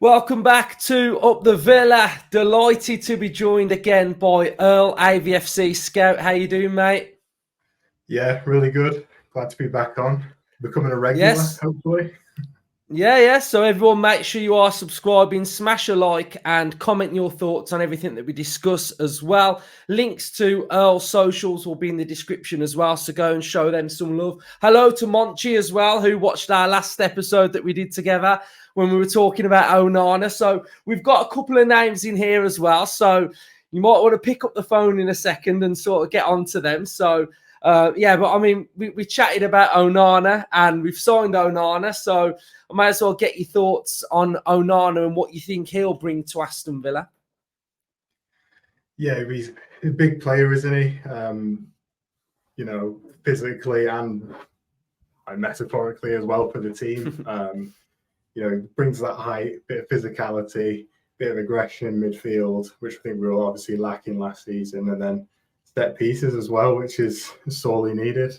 Welcome back to Up the Villa. Delighted to be joined again by Earl, avfc scout. How you doing, mate? Yeah, really good. Glad to be back on. Becoming a regular, Yes. hopefully. Yeah. So everyone, make sure you are subscribing, smash a like, and comment your thoughts on everything that we discuss as well. Links to Earl's socials will be in the description as well, so go and show them some love. Hello to Monchi as well, who watched our last episode that we did together when we were talking about Onana. So we've got a couple of names in here as well. So you might want to pick up the phone in a second and sort of get onto them. So but I mean, we chatted about Onana and we've signed Onana. So I might as well get your thoughts on Onana and what you think he'll bring to Aston Villa. Yeah, he's a big player, isn't he? Physically and metaphorically as well for the team. Brings that height, bit of physicality, bit of aggression in midfield, which I think we were obviously lacking last season, and then set pieces as well, which is sorely needed.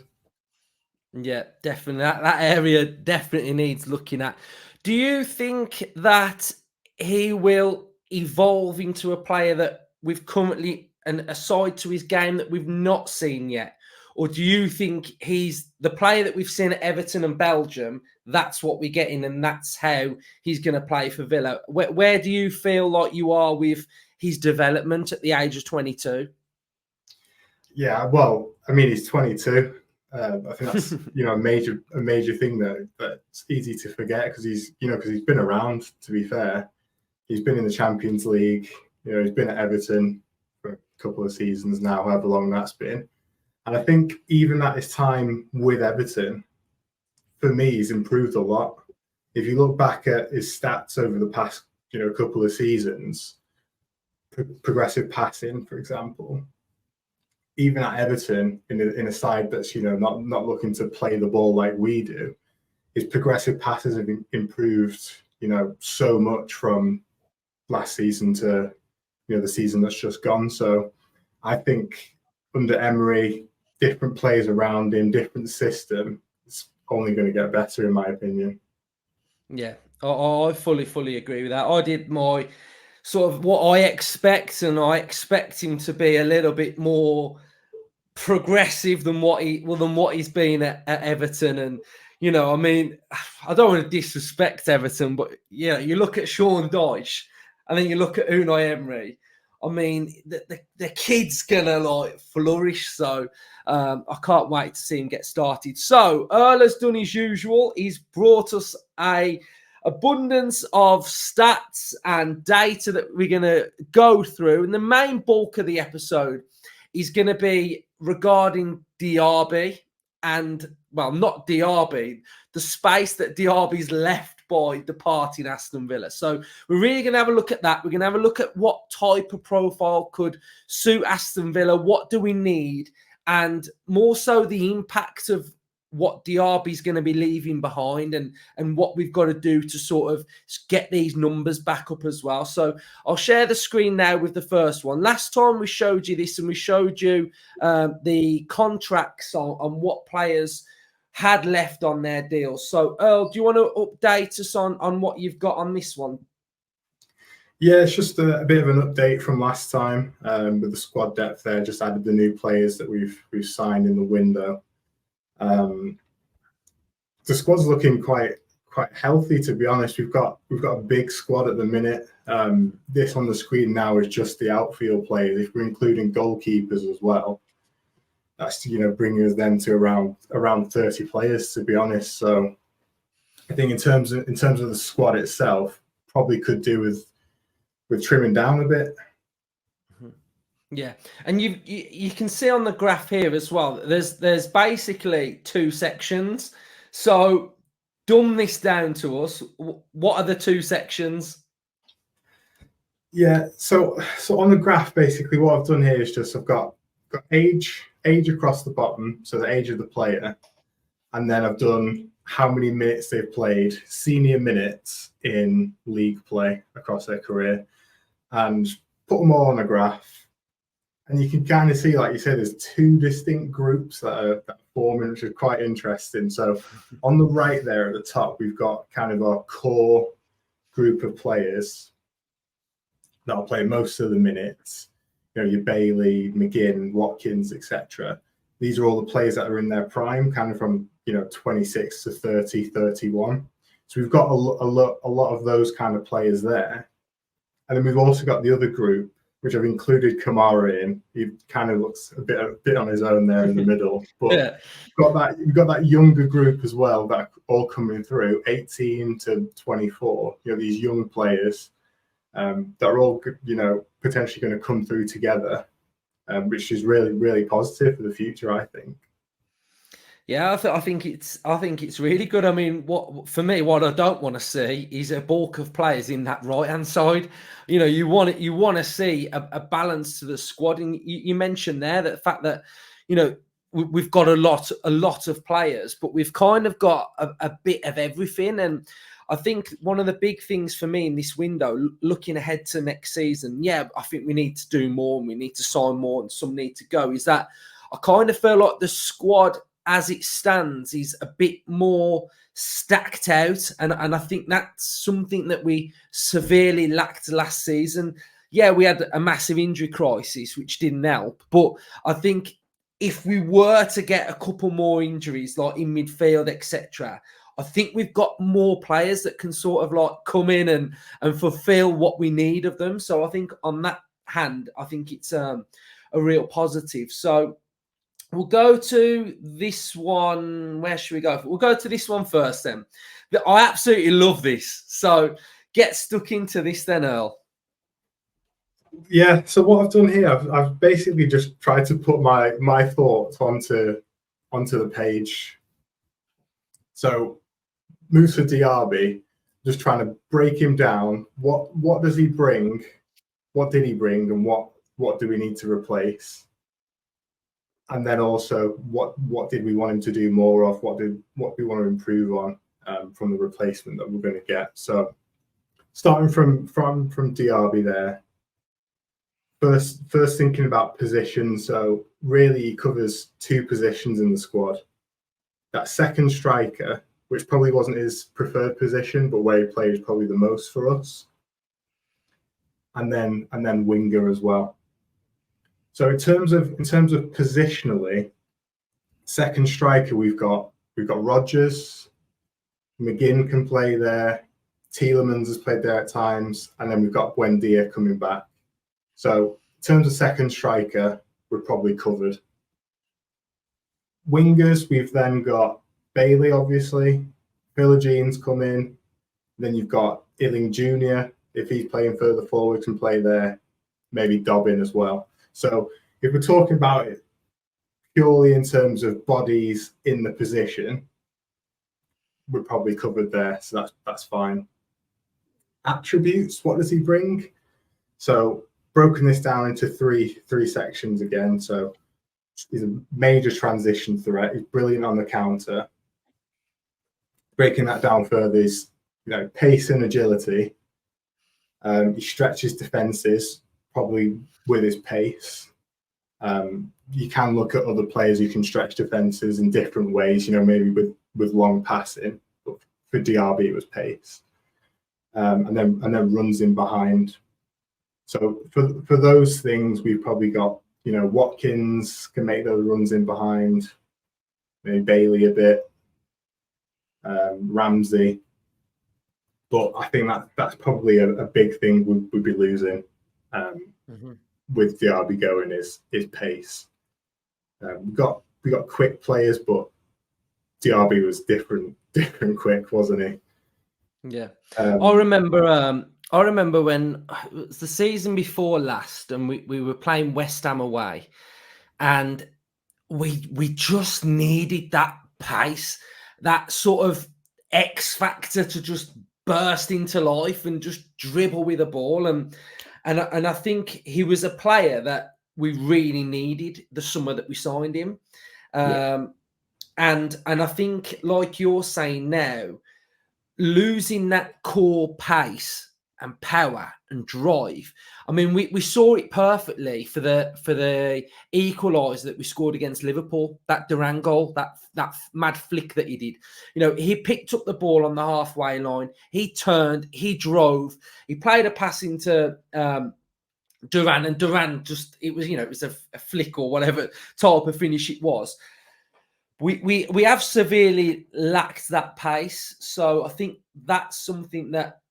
Yeah, definitely. That area definitely needs looking at. Do you think that he will evolve into a player that we've currently, and aside to his game, that we've not seen yet? Or do you think he's the player that we've seen at Everton and Belgium? That's what we're getting, and that's how he's going to play for Villa. Where do you feel like you are with his development at the age of 22? Yeah, well, I mean, he's 22. I think that's a major thing that's easy to forget because he's been around. To be fair, he's been in the Champions League. He's been at Everton for a couple of seasons now, however long that's been. And I think even at his time with Everton, for me, he's improved a lot. If you look back at his stats over the past couple of seasons, progressive passing, for example. Even at Everton, in a side that's not looking to play the ball like we do, his progressive passes have improved so much from last season to the season that's just gone. So I think under Emery, different players around him, different system, it's only going to get better in my opinion. Yeah, I fully agree with that. I did my sort of what I expect, and I expect him to be a little bit more progressive than what he's been at Everton. And I mean, I don't want to disrespect Everton, but you look at Sean Dyche and then you look at Unai Emery. I mean, the kid's gonna like flourish. So I can't wait to see him get started. So Earl has done his usual. He's brought us a abundance of stats and data that we're going to go through. And the main bulk of the episode is going to be regarding Diaby and, well, not Diaby, the space that Diaby's left by departing Aston Villa. So we're really going to have a look at that. We're going to have a look at what type of profile could suit Aston Villa. What do we need? And more so the impact of what Diaby's going to be leaving behind and what we've got to do to sort of get these numbers back up as well. So I'll share the screen now with the first one. Last time we showed you this and we showed you the contracts on what players had left on their deals. So Earl, do you want to update us on what you've got on this one? Yeah, it's just a bit of an update from last time with the squad depth there. Just added the new players that we've signed in the window. The squad's looking quite healthy, to be honest. We've got a big squad at the minute. This on the screen now is just the outfield players. If we're including goalkeepers as well, that's bringing us then to around 30 players, to be honest. So I think in terms of the squad itself, probably could do with trimming down a bit. Yeah, and you can see on the graph here as well, there's basically two sections. So dumb this down to us. What are the two sections? Yeah, so on the graph, basically what I've done here is just I've got age across the bottom, so the age of the player, and then I've done how many minutes they've played, senior minutes in league play across their career, and put them all on a graph. And you can kind of see, like you said, there's two distinct groups that are forming, which is quite interesting. So on the right there at the top, we've got kind of our core group of players that'll play most of the minutes. You know, your Bailey, McGinn, Watkins, etc. These are all the players that are in their prime, kind of from 26 to 30, 31. So we've got a lot of those kind of players there, and then we've also got the other group, which I've included Kamara in. He kind of looks a bit on his own there in the middle, but Yeah. We've got that younger group as well that are all coming through, 18 to 24. These young players that are all potentially going to come through together, which is really, really positive for the future, I think. Yeah, I think it's really good. I mean, what I don't want to see is a bulk of players in that right hand side. You want to see a balance to the squad. And you mentioned there that the fact that we've got a lot of players, but we've kind of got a bit of everything. And I think one of the big things for me in this window, looking ahead to next season, I think we need to do more and we need to sign more and some need to go, is that I kind of feel like the squad as it stands is a bit more stacked out. And I think that's something that we severely lacked last season. Yeah, we had a massive injury crisis, which didn't help. But I think if we were to get a couple more injuries, like in midfield, etc., I think we've got more players that can sort of like come in and fulfill what we need of them. So I think on that hand, I think it's a real positive. So we'll go to this one. Where should we go? We'll go to this one first then. I absolutely love this. So get stuck into this then, Earl. Yeah, so what I've done here, I've basically just tried to put my thoughts onto the page. So Moussa Diaby, just trying to break him down. What does he bring? What did he bring, and what do we need to replace? And then also, what did we want him to do more of? What we want to improve on from the replacement that we're going to get? So starting from Diaby there. First thinking about position. So really he covers two positions in the squad. That second striker, which probably wasn't his preferred position, but where he plays probably the most for us. And then winger as well. So in terms of positionally, second striker we've got Rodgers, McGinn can play there, Tielemans has played there at times, and then we've got Buendia coming back. So in terms of second striker, we're probably covered. Wingers, we've then got Bailey, obviously. Philogene come in. Then you've got Illing Jr. If he's playing further forward, can play there. Maybe Dobbin as well. So if we're talking about it purely in terms of bodies in the position, we're probably covered there. So that's fine. Attributes, what does he bring? So broken this down into three sections again. So he's a major transition threat. He's brilliant on the counter. Breaking that down further is, pace and agility. He stretches defenses, probably with his pace. You can look at other players who can stretch defenses in different ways, maybe with long passing. But for Diaby, it was pace. And then runs in behind. So for those things, we've probably got, Watkins can make those runs in behind, maybe Bailey a bit, Ramsey. But I think that's probably a big thing we'd be losing with Diaby going is pace. We got quick players, but Diaby was different quick, wasn't he? Yeah, I remember when it was the season before last, and we were playing West Ham away, and we just needed that pace, that sort of X factor to just burst into life and just dribble with the ball, and I think he was a player that we really needed the summer that we signed him, and I think, like you're saying now, losing that core pace and power and drive. I mean, we saw it perfectly for the equaliser that we scored against Liverpool. That Duran goal, that mad flick that he did. You know, he picked up the ball on the halfway line. He turned. He drove. He played a pass into Duran, and Duran just, it was a flick or whatever type of finish it was. We have severely lacked that pace, so I think that's something that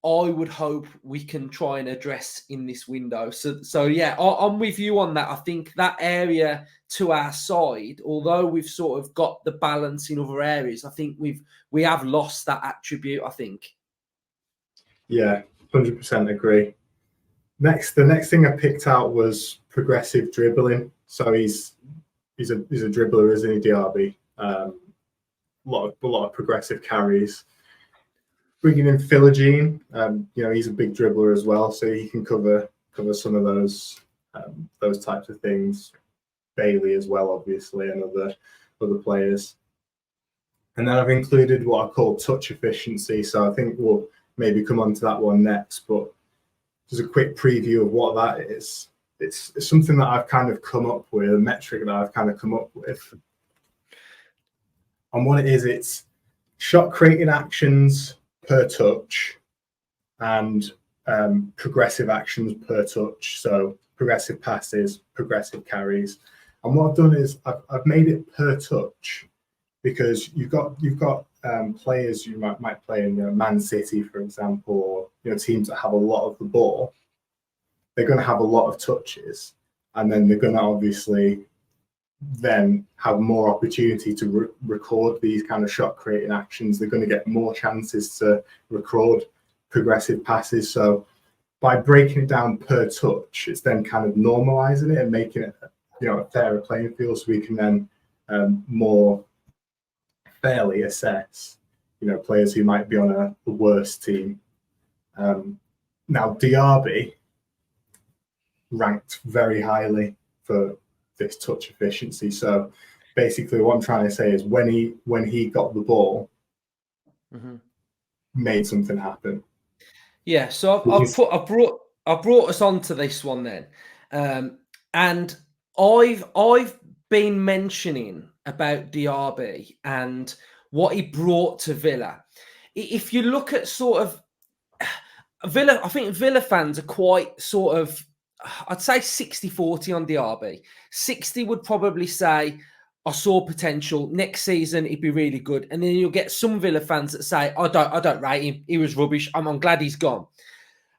I would hope we can try and address in this window. So yeah, I'm with you on that. I think that area to our side, although we've sort of got the balance in other areas, I think we have lost that attribute, I think. Yeah, 100% agree. The next thing I picked out was progressive dribbling. So he's a dribbler, isn't he, Diaby? A lot of progressive carries. Bringing in Philogene, he's a big dribbler as well, so he can cover some of those types of things. Bailey as well, obviously, and other players. And then I've included what I call touch efficiency. So I think we'll maybe come on to that one next, but just a quick preview of what that is. It's something that I've kind of come up with, a metric that I've kind of come up with. And what it is, it's shot creating actions per touch and progressive actions per touch. So progressive passes, progressive carries. And what I've done is I've made it per touch, because you've got players you might play in Man City, for example, or teams that have a lot of the ball. They're going to have a lot of touches, and then they're going to obviously then have more opportunity to record these kind of shot creating actions. They're going to get more chances to record progressive passes. So by breaking it down per touch, it's then kind of normalizing it and making it a fairer playing field, so we can then more fairly assess players who might be on a worse team. Now Diaby ranked very highly for this touch efficiency. So basically what I'm trying to say is when he got the ball, made something happen. Yeah, so I brought us onto this one then. And I've been mentioning about Diaby and what he brought to Villa. If you look at sort of Villa, I think Villa fans are quite sort of, I'd say 60-40 on Diaby. 60 would probably say, I saw potential. Next season, he'd be really good. And then you'll get some Villa fans that say, I don't rate him. He was rubbish. I'm glad he's gone.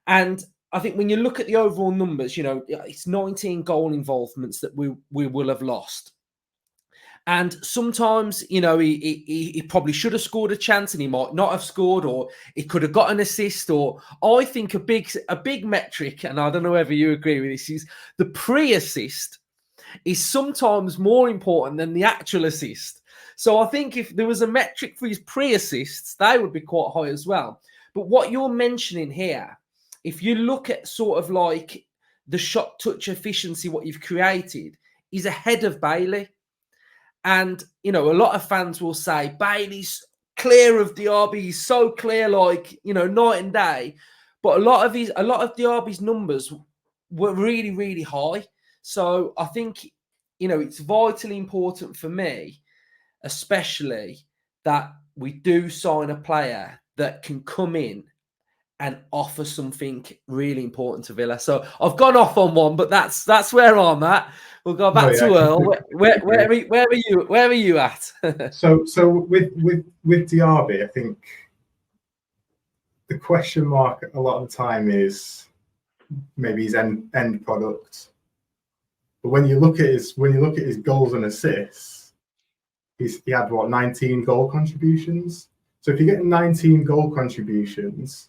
And I think when you look at the overall numbers, it's 19 goal involvements that we will have lost. And sometimes, he probably should have scored a chance and he might not have scored, or he could have got an assist. Or I think a big metric, and I don't know whether you agree with this, is the pre-assist is sometimes more important than the actual assist. So I think if there was a metric for his pre-assists, they would be quite high as well. But what you're mentioning here, if you look at sort of like the shot touch efficiency, what you've created, is ahead of Bailey. And, a lot of fans will say, Bailey's clear of Diaby. He's so clear, like, night and day. But a lot of Diaby's numbers were really, really high. So I think, it's vitally important for me, especially, that we do sign a player that can come in and offer something really important to Villa. So I've gone off on one, but that's where I'm at. We'll go back to Earl. Where are you at? So with Diaby, I think the question mark a lot of the time is maybe his end product. But when you look at his goals and assists, he had 19 goal contributions. So if you get 19 goal contributions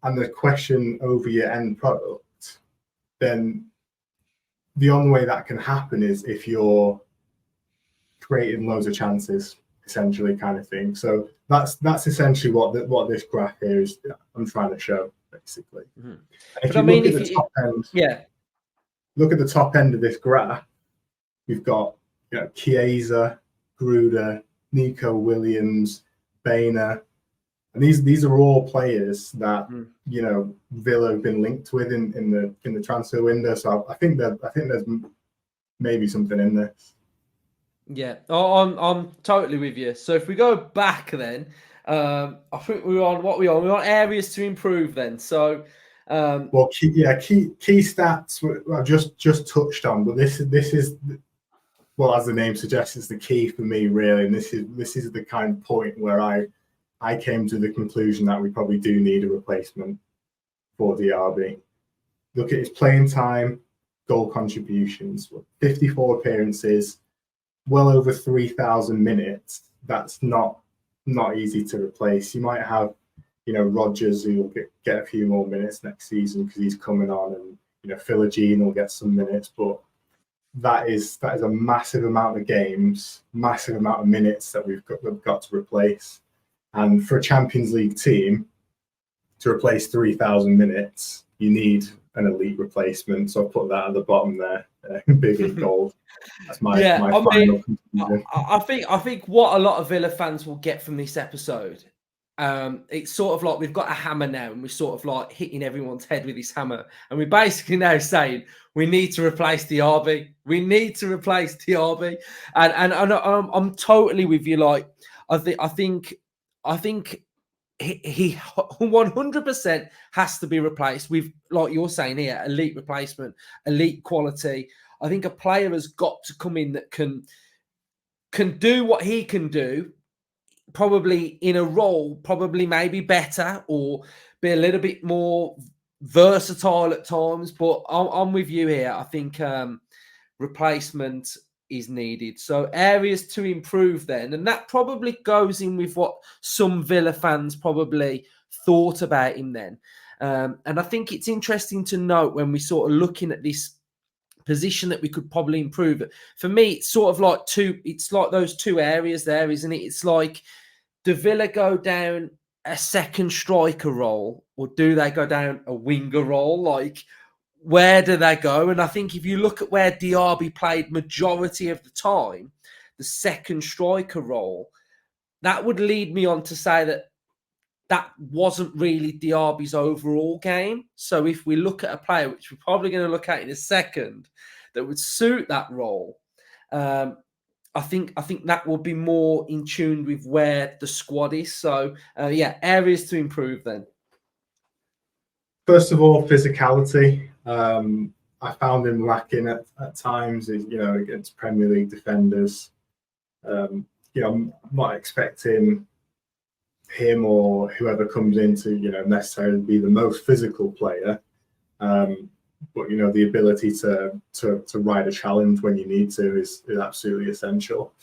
and the question over your end product, then the only way that can happen is if you're creating loads of chances, essentially, kind of thing. So that's essentially what this graph here is. I'm trying to show, basically. Mm-hmm. If you look at the top end, look at the top end of this graph, we've got Chiesa, Gruder, Nico Williams, Boehner, And these are all players that Villa have been linked with in the transfer window. So I think there's maybe something in this. Yeah, I'm totally with you. So if we go back, then I think we're on what we on. We're on areas to improve. Then so. Key stats I've just touched on, but this is well, as the name suggests, it's the key for me really, and this is the kind of point where I came to the conclusion that we probably do need a replacement for Diaby. Look at his playing time, goal contributions, 54 appearances, well over 3,000 minutes. That's not easy to replace. You might have, Rodgers who will get a few more minutes next season because he's coming on, and Philogene will get some minutes, but that is a massive amount of games, massive amount of minutes that we've got to replace. And for a Champions League team to replace 3,000 minutes, you need an elite replacement. So I'll put that at the bottom there, big in gold. That's my final conclusion. I think what a lot of Villa fans will get from this episode, it's sort of like we've got a hammer now, and we're sort of like hitting everyone's head with this hammer, and we're basically now saying we need to replace Diaby. We need to replace Diaby, and I'm totally with you. Like I think he 100% has to be replaced with, like you're saying here, elite replacement, elite quality. I think a player has got to come in that can do what he can do, probably in a role, probably maybe better, or be a little bit more versatile at times. But I'm with you here. I think replacement is needed. So areas to improve then, and that probably goes in with what some Villa fans probably thought about him then. And I think it's interesting to note when we're sort of looking at this position that we could probably improve it. For me, it's sort of like it's like those two areas there, isn't it? It's like, do Villa go down a second striker role, or do they go down a winger role? Like, where do they go? And I think if you look at where Diaby played majority of the time, the second striker role, that would lead me on to say that wasn't really Diaby's overall game. So if we look at a player, which we're probably going to look at in a second, that would suit that role, I think that will be more in tune with where the squad is. So areas to improve then. First of all, physicality. I found him lacking at times, against Premier League defenders. I'm not expecting him or whoever comes in to, necessarily be the most physical player. But the ability to ride a challenge when you need to is absolutely essential.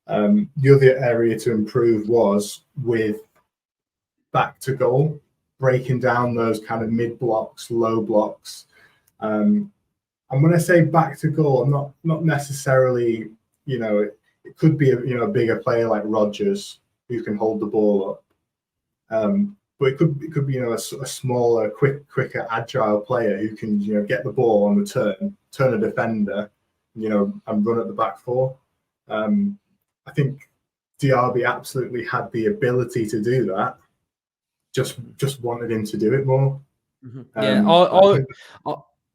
The other area to improve was with back to goal, breaking down those kind of mid blocks, low blocks. And when I say back to goal, I'm not necessarily, it could be a bigger player like Rodgers who can hold the ball up. But it could be a smaller, quicker, agile player who can get the ball on the turn a defender, and run at the back four. I think Diaby absolutely had the ability to do that. Just wanted him to do it more. Mm-hmm.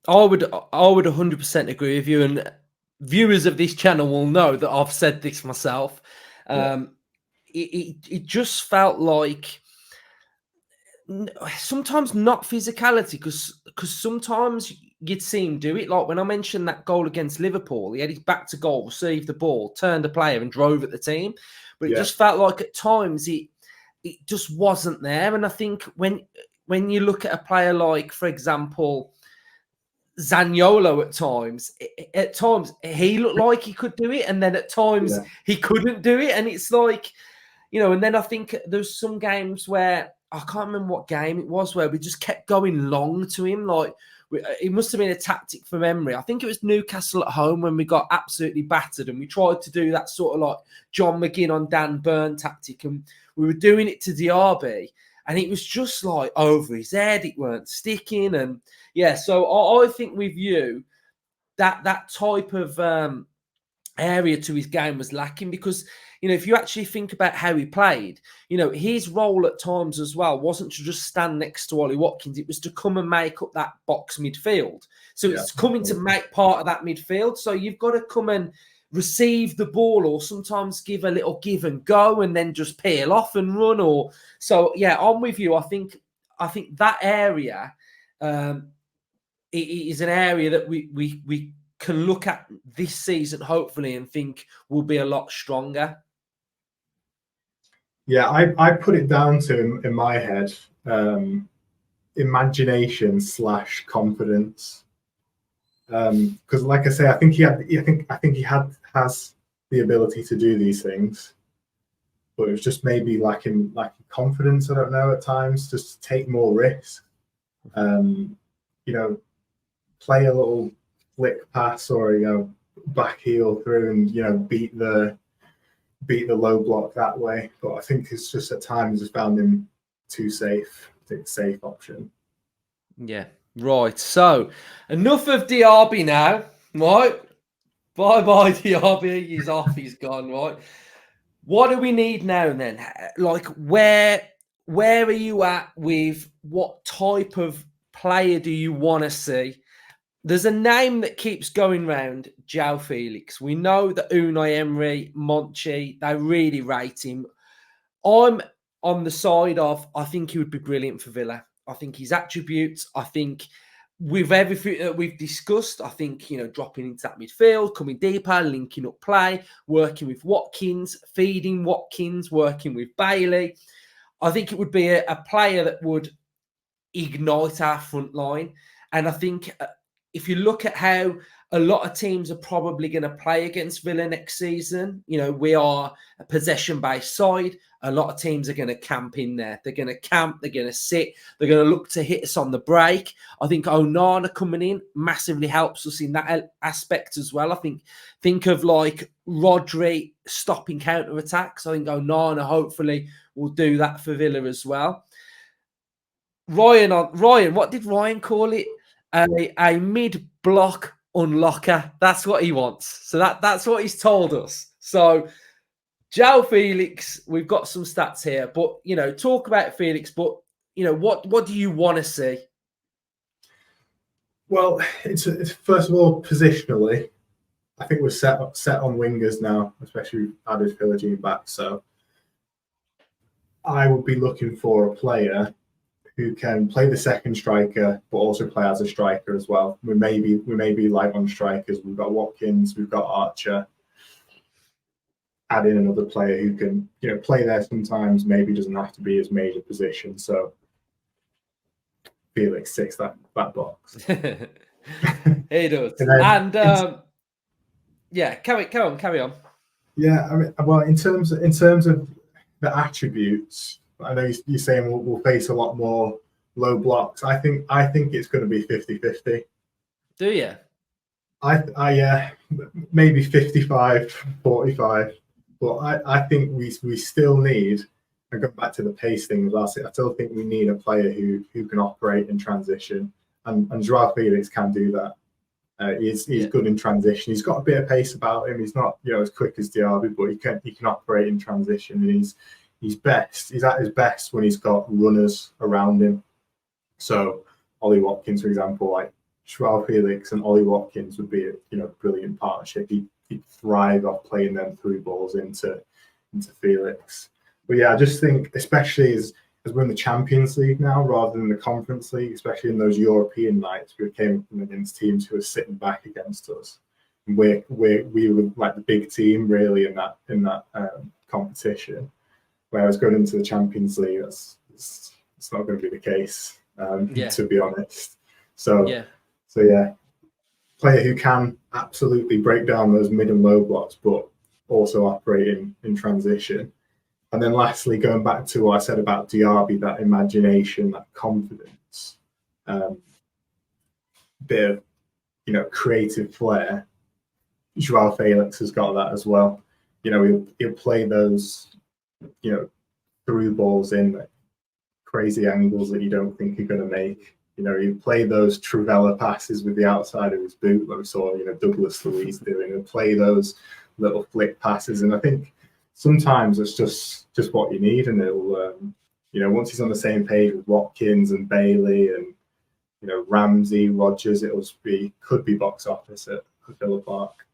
I would 100% agree with you, and viewers of this channel will know that I've said this myself. It just felt like sometimes not physicality, because sometimes you'd see him do it. Like when I mentioned that goal against Liverpool, he had his back to goal, received the ball, turned a player and drove at the team. But it just felt like at times it just wasn't there. And I think when you look at a player like, for example, Zaniolo, at times he looked like he could do it, and then at times he couldn't do it. And it's like, and then I think there's some games where, I can't remember what game it was, where we just kept going long to him. Like, it must have been a tactic from memory. I think it was Newcastle at home when we got absolutely battered, and we tried to do that sort of like John McGinn on Dan Burn tactic, and we were doing it to Diaby, and it was just like over his head. It weren't sticking, and so I think with you that type of area to his game was lacking, because, you know, if you actually think about how he played, you know, his role at times as well wasn't to just stand next to Ollie Watkins. It was to come and make up that box midfield. So it's coming to make part of that midfield. So you've got to come and receive the ball, or sometimes give a little give and go and then just peel off and run. Or so, yeah, I'm with you. I think that area it is an area that we can look at this season, hopefully, and think will be a lot stronger. Yeah, I put it down to, in my head, imagination / confidence. Because, like I say, I think he has the ability to do these things, but it was just maybe lacking confidence. I don't know, at times, just to take more risks. You know, play a little flick pass, or, you know, back heel through and, you know, beat the low block that way. But I think it's just at times just found him too safe. I think safe option. Yeah, right. So enough of Diaby now, right? Bye Diaby. He's off. He's gone. Right. What do we need now then? Like, where are you at with what type of player do you want to see? There's a name that keeps going round, Joao Felix. We know that Unai Emery, Monchi, they really rate him. I'm on the side of, I think he would be brilliant for Villa. I think his attributes, I think with everything that we've discussed, I think, you know, dropping into that midfield, coming deeper, linking up play, working with Watkins, feeding Watkins, working with Bailey. I think it would be a player that would ignite our front line. And I think if you look at how a lot of teams are probably going to play against Villa next season, you know, we are a possession-based side. A lot of teams are going to camp in there. They're going to camp. They're going to sit. They're going to look to hit us on the break. I think Onana coming in massively helps us in that aspect as well. I think of like Rodri stopping counter-attacks. I think Onana hopefully will do that for Villa as well. Ryan, what did Ryan call it? A mid-block unlocker. That's what he wants. So that's what he's told us. So Joao Felix, we've got some stats here, but, you know, talk about Felix, but, you know, what do you want to see? Well, it's first of all, positionally, I think we're set on wingers now, especially with added Philogene back. So I would be looking for a player who can play the second striker, but also play as a striker as well. We may be light on strikers. We've got Watkins, we've got Archer. Add in another player who can, you know, play there sometimes. Maybe doesn't have to be his major position. So Felix ticks that box. He does. Yeah, carry on. Yeah, I mean, well, in terms of the attributes, I know you're saying we'll face a lot more low blocks. I think it's going to be 50-50. Do you? I maybe 55-45, but I think we still need, and going back to the pace thing last year, I still think we need a player who can operate in transition, and Joao Felix can do that. He's good in transition. He's got a bit of pace about him. He's not, you know, as quick as Diaby, but he can operate in transition, and he's at his best when he's got runners around him. So Ollie Watkins, for example, like Joao Felix and Ollie Watkins would be a, you know, brilliant partnership. He'd thrive off playing them through balls into Felix. But yeah, I just think, especially as we're in the Champions League now rather than the Conference League, especially in those European nights, we came against teams who are sitting back against us. And we were like the big team really in that competition. Whereas going into the Champions League, it's not going to be the case, to be honest. So yeah, player who can absolutely break down those mid and low blocks, but also operate in transition. And then lastly, going back to what I said about Diaby, that imagination, that confidence, bit of, you know, creative flair. Joao Felix has got that as well. You know, he'll play those, you know, through balls in crazy angles that you don't think you're going to make. You know, he'll play those Trivela passes with the outside of his boot that we saw, you know, Douglas Luiz doing. He'll play those little flick passes, and I think sometimes it's just what you need, and it'll once he's on the same page with Watkins and Bailey and Ramsey, Rodgers, could be box office at Villa Park.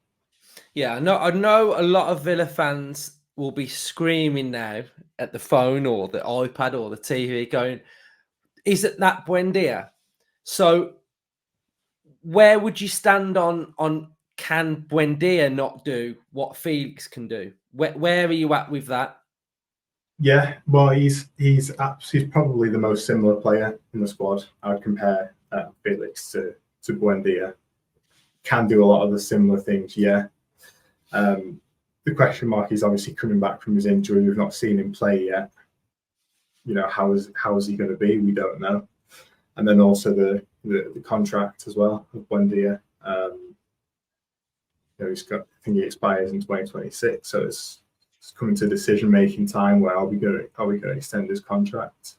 Yeah, I know a lot of Villa fans will be screaming now at the phone or the iPad or the TV going, is it that Buendia? So where would you stand on can Buendia not do what Felix can do? Where are you at with that? Yeah, well, he's probably the most similar player in the squad. I would compare Felix to Buendia. Can do a lot of the similar things, yeah. The question mark is obviously coming back from his injury. We've not seen him play yet. How is he going to be? We don't know. And then also the contract as well of Buendia. He's got, I think he expires in 2026, so it's coming to decision-making time where are we going to extend his contract?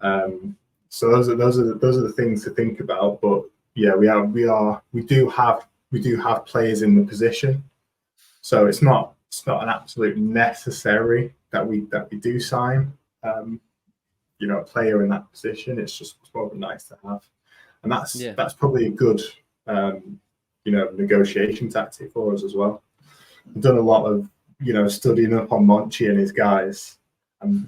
So those are the things to think about. But yeah, we do have players in the position, so it's not an absolute necessary that we do sign a player in that position. It's probably nice to have, and that's probably a good negotiation tactic for us as well. We've done a lot of studying up on Monchi and his guys, and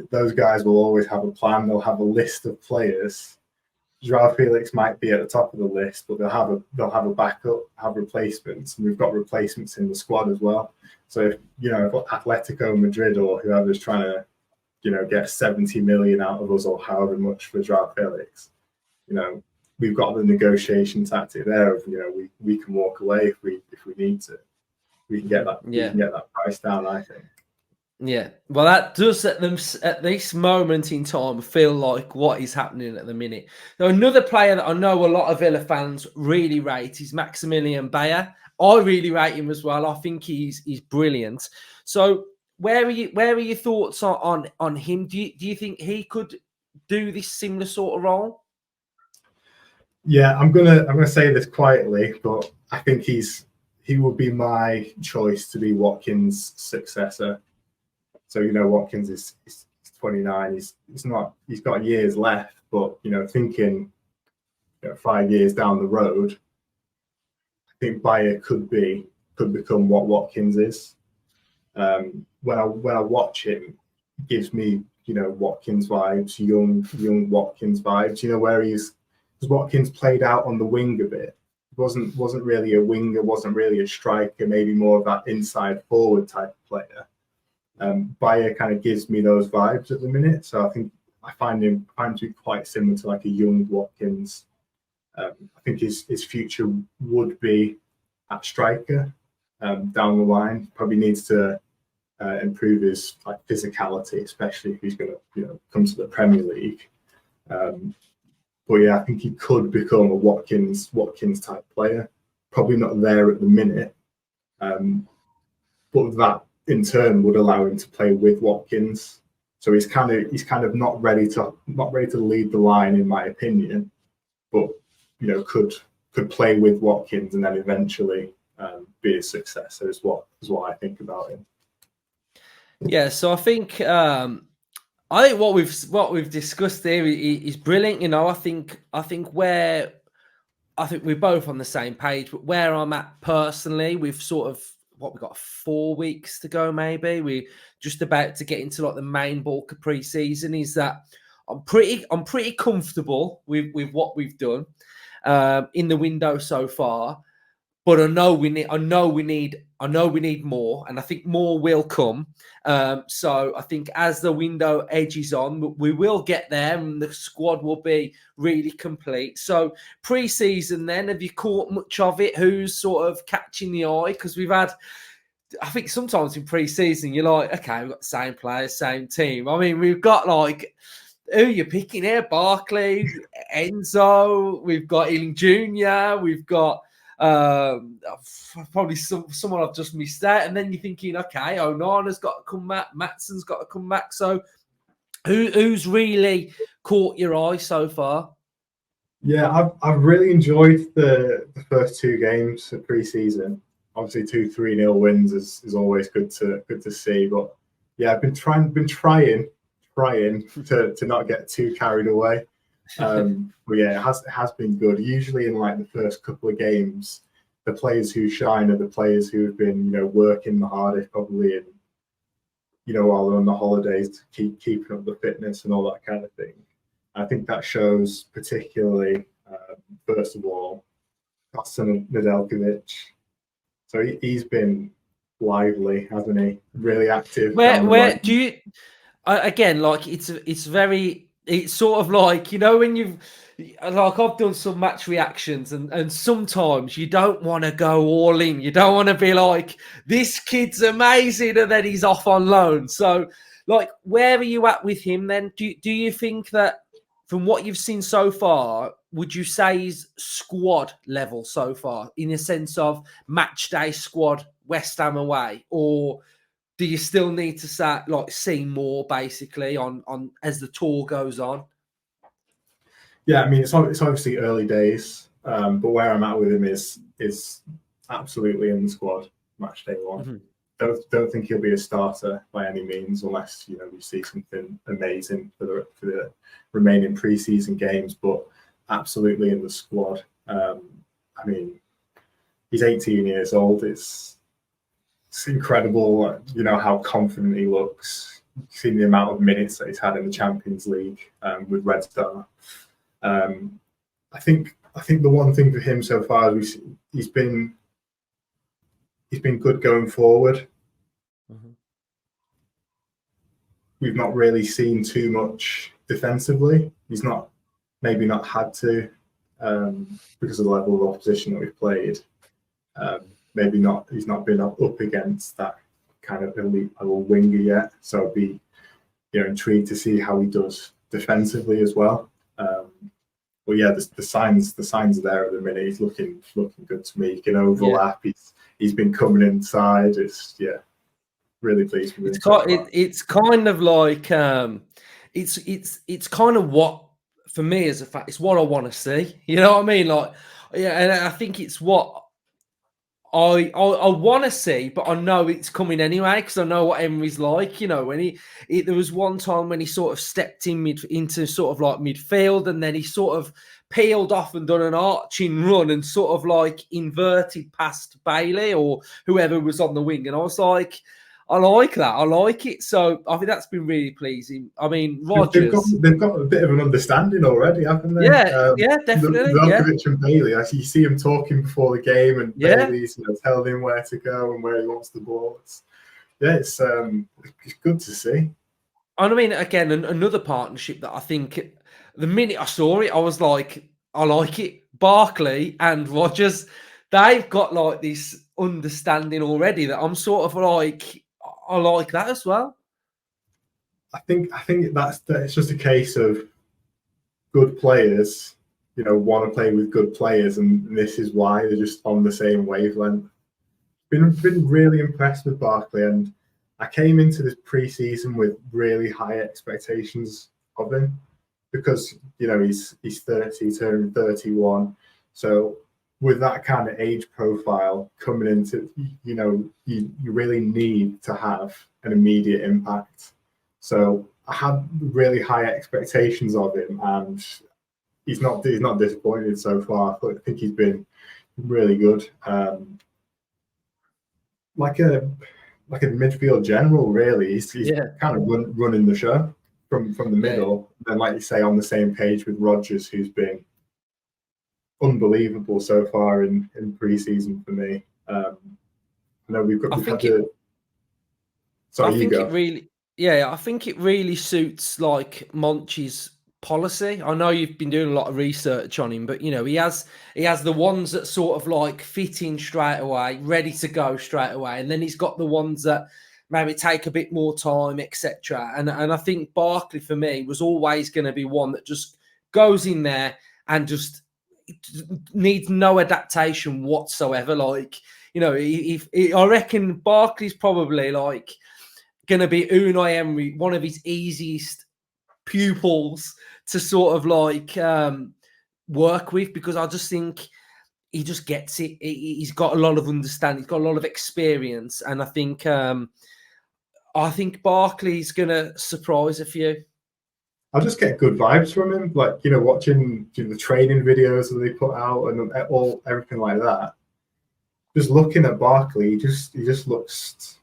those guys will always have a plan. They'll have a list of players. Joao Felix might be at the top of the list, but they'll have a backup, have replacements, and we've got replacements in the squad as well. So if Atletico Madrid or whoever's trying to get 70 million out of us or however much for Joao Felix, we've got the negotiation tactic there of we can walk away if we need to. We can get that. We can get that price down, I think. Yeah, well, that does at this moment in time feel like what is happening at the minute. Now, another player that I know a lot of Villa fans really rate is Maximilian Bayer. I really rate him as well. I think he's brilliant. So, where are your thoughts on him? Do you think he could do this similar sort of role? Yeah, I'm gonna say this quietly, but I think he would be my choice to be Watkins' successor. So Watkins is 29. He's got years left, but thinking 5 years down the road, I think Bayer could become what Watkins is. When I watch him, it gives me Watkins vibes, young Watkins vibes. Where because Watkins played out on the wing a bit. Wasn't really a winger, wasn't really a striker, maybe more of that inside forward type of player. Bayer kind of gives me those vibes at the minute, so I think I find him to be quite similar to like a young Watkins. I think his future would be at striker down the line. Probably needs to improve his physicality, especially if he's going to come to the Premier League. But yeah, I think he could become a Watkins type player. Probably not there at the minute, but that in turn would allow him to play with Watkins. So he's kind of not ready to lead the line, in my opinion, but could play with Watkins and then eventually be a successor. Is what I think about him. Yeah, so I think what we've discussed here is brilliant. I think we're both on the same page, but where I'm at personally, we've sort of we've got 4 weeks to go, maybe. We're just about to get into the main bulk of pre-season. Is that I'm pretty comfortable with what we've done in the window so far. But I know we need more, and I think more will come. So I think as the window edges on, we will get there, and the squad will be really complete. So pre-season, then, have you caught much of it? Who's sort of catching the eye? Because we've had, I think sometimes in pre-season, you're like, okay, we've got the same players, same team. I mean, we've got who you're picking here? Barkley, Enzo. We've got Ealing Jr. We've got. Probably someone I've just missed out, and then you're thinking, okay, Onana's got to come back, Matson's got to come back. So, who's really caught your eye so far? Yeah, I've really enjoyed the first 2 games of pre-season obviously 2-3-0 wins is always good to see. But yeah, I've been trying to not get too carried away. But yeah, it has been good. Usually in like the first couple of games, the players who shine are the players who have been, working the hardest probably, and while they're on the holidays to keeping up the fitness and all that kind of thing. I think that shows particularly, first of all, Aston Nedeljkovic. So he's been lively, hasn't he? Really active. Where do you again, like it's sort of like, when you've like, I've done some match reactions, and sometimes you don't want to go all in. You don't want to be like, this kid's amazing, and then he's off on loan. So like, where are you at with him then? Do you think that from what you've seen so far, would you say he's squad level so far, in a sense of match day squad, West Ham away, or do you still need to see more basically on as the tour goes on? Yeah, I mean, it's obviously early days, but where I'm at with him is absolutely in the squad match day one. Mm-hmm. Don't think he'll be a starter by any means, unless we see something amazing for the remaining preseason games. But absolutely in the squad. I mean, he's 18 years old. It's incredible, how confident he looks. You've seen the amount of minutes that he's had in the Champions League with Red Star. I think the one thing for him so far is he's been good going forward. Mm-hmm. We've not really seen too much defensively. He's maybe not had to because of the level of opposition that we've played. Maybe not. He's not been up against that kind of elite level winger yet. So I'd be intrigued to see how he does defensively as well. But yeah, the signs are there at the minute. He's looking good to me. He can overlap. Yeah. He's been coming inside. It's really pleased with him. It's kind of like it's kind of what, for me as a fact, it's what I want to see. You know what I mean? Like, yeah, and I think it's what I want to see, but I know it's coming anyway because I know what Emery's like. When there was one time when he sort of stepped into sort of like midfield, and then he sort of peeled off and done an arching run and sort of like inverted past Bailey or whoever was on the wing, and I was like, I like that. I like it. So I think that's been really pleasing. I mean, Rodgers, they've got a bit of an understanding already, haven't they? Yeah, definitely. Nedeljkovic and Bailey. You see him talking before the game, and Bailey's telling him where to go and where he wants the ball. It's good to see. And I mean, again, another partnership that I think the minute I saw it, I was like, I like it. Barkley and Rodgers, they've got like this understanding already that I'm sort of like, I like that as well. I think it's just a case of good players, want to play with good players, and this is why they're just on the same wavelength. Been really impressed with Barkley, and I came into this preseason with really high expectations of him because he's 30, turning 31, so with that kind of age profile coming into, you really need to have an immediate impact. So I had really high expectations of him, and he's not disappointed so far. I think he's been really good, like a midfield general. Really, he's kind of running the show from the middle. Yeah. And like you say, on the same page with Rodgers, who's been unbelievable so far in preseason for me. I know I think it really suits like Monchi's policy. I know you've been doing a lot of research on him, but he has the ones that sort of like fit in straight away, ready to go straight away, and then he's got the ones that maybe take a bit more time, etc. And I think Barkley for me was always going to be one that just goes in there and just needs no adaptation whatsoever. Like, if I reckon Barkley's probably like going to be Unai Emery, one of his easiest pupils to sort of like work with, because I just think he just gets it. He's got a lot of understanding. He's got a lot of experience, and I think Barkley's gonna surprise a few. I just get good vibes from him, like watching the training videos that they put out and everything like that. Just looking at Barkley, he just looks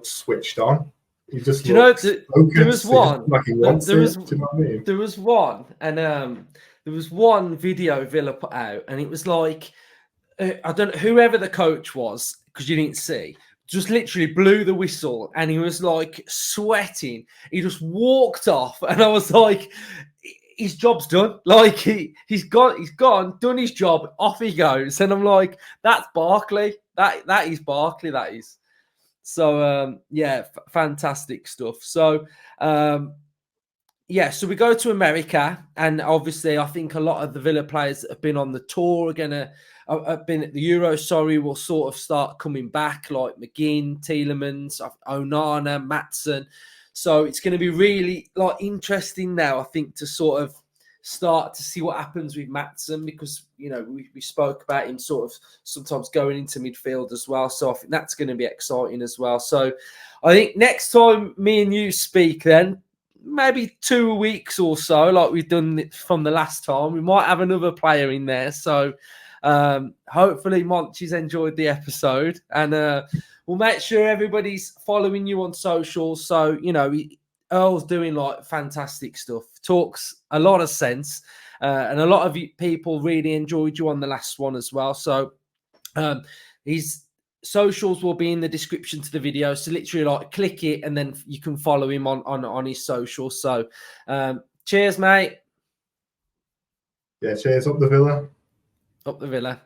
switched on. He just Do you know there was one like he wants there was it. Do you know what I mean? there was one, and there was one video Villa put out, and it was like I don't know whoever the coach was, because you didn't see. Just literally blew the whistle, and he was like sweating. He just walked off, and I was like, his job's done. Like he's gone, done his job, off he goes. And I'm like, that's Barkley. That is Barkley. That is. So fantastic stuff. So so we go to America, and obviously I think a lot of the Villa players that have been on the tour are have been at the Euro, will sort of start coming back, like McGinn, Tielemans, Onana, Maatsen. So it's going to be really interesting now, I think, to sort of start to see what happens with Maatsen, because we spoke about him sort of sometimes going into midfield as well. So I think that's going to be exciting as well. So I think next time me and you speak, then maybe 2 weeks or so, like we've done from the last time, we might have another player in there. So hopefully Monchi's enjoyed the episode, and we'll make sure everybody's following you on socials. So Earl's doing fantastic stuff, talks a lot of sense, and a lot of people really enjoyed you on the last one as well. So his socials will be in the description to the video, so literally click it and then you can follow him on his socials. So cheers, mate. Yeah, cheers. Up the Villa. Up the Villa.